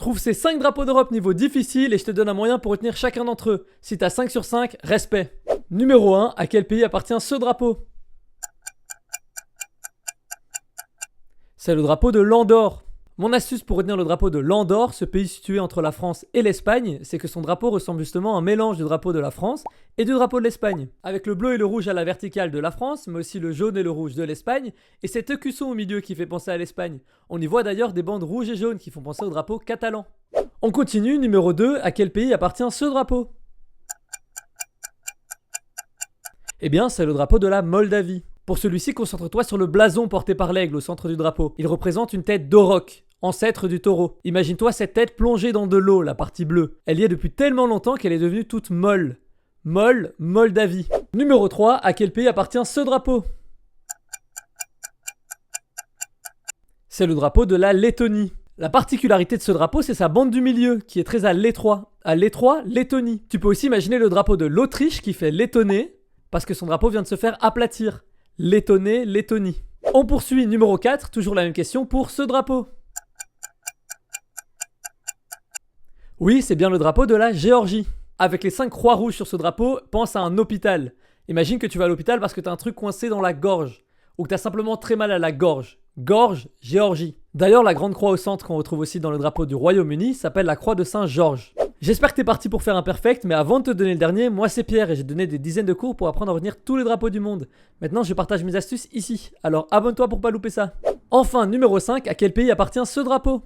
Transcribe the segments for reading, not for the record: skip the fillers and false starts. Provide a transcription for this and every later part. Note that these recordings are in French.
Trouve ces 5 drapeaux d'Europe niveau difficile et je te donne un moyen pour retenir chacun d'entre eux. Si t'as 5 sur 5, respect. Numéro 1, à quel pays appartient ce drapeau? C'est le drapeau de l'Andorre. Mon astuce pour retenir le drapeau de l'Andorre, ce pays situé entre la France et l'Espagne, c'est que son drapeau ressemble justement à un mélange du drapeau de la France et du drapeau de l'Espagne. Avec le bleu et le rouge à la verticale de la France, mais aussi le jaune et le rouge de l'Espagne, et cet écusson au milieu qui fait penser à l'Espagne. On y voit d'ailleurs des bandes rouges et jaunes qui font penser au drapeau catalan. On continue, numéro 2, à quel pays appartient ce drapeau? Eh bien, c'est le drapeau de la Moldavie. Pour celui-ci, concentre-toi sur le blason porté par l'aigle au centre du drapeau. Il représente une tête d'auroch, ancêtre du taureau. Imagine-toi cette tête plongée dans de l'eau, la partie bleue. Elle y est depuis tellement longtemps qu'elle est devenue toute molle. Molle, Moldavie. Numéro 3, à quel pays appartient ce drapeau? C'est le drapeau de la Lettonie. La particularité de ce drapeau, c'est sa bande du milieu, qui est très à l'étroit. À l'étroit, Lettonie. Tu peux aussi imaginer le drapeau de l'Autriche qui fait lettonner, parce que son drapeau vient de se faire aplatir. Lettonie, Lettonie. On poursuit, numéro 4, toujours la même question pour ce drapeau. Oui, c'est bien le drapeau de la Géorgie. Avec les 5 croix rouges sur ce drapeau, pense à un hôpital. Imagine que tu vas à l'hôpital parce que tu as un truc coincé dans la gorge, ou que tu as simplement très mal à la gorge. Gorge, Géorgie. D'ailleurs, la grande croix au centre qu'on retrouve aussi dans le drapeau du Royaume-Uni s'appelle la croix de Saint-Georges. J'espère que t'es parti pour faire un perfect, mais avant de te donner le dernier, moi c'est Pierre et j'ai donné des dizaines de cours pour apprendre à retenir tous les drapeaux du monde. Maintenant, je partage mes astuces ici, alors abonne-toi pour pas louper ça. Enfin, numéro 5, à quel pays appartient ce drapeau?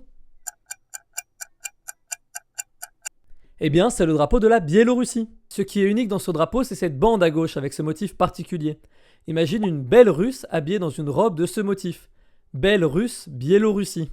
Eh bien, c'est le drapeau de la Biélorussie. Ce qui est unique dans ce drapeau, c'est cette bande à gauche avec ce motif particulier. Imagine une belle russe habillée dans une robe de ce motif. Belle russe, Biélorussie.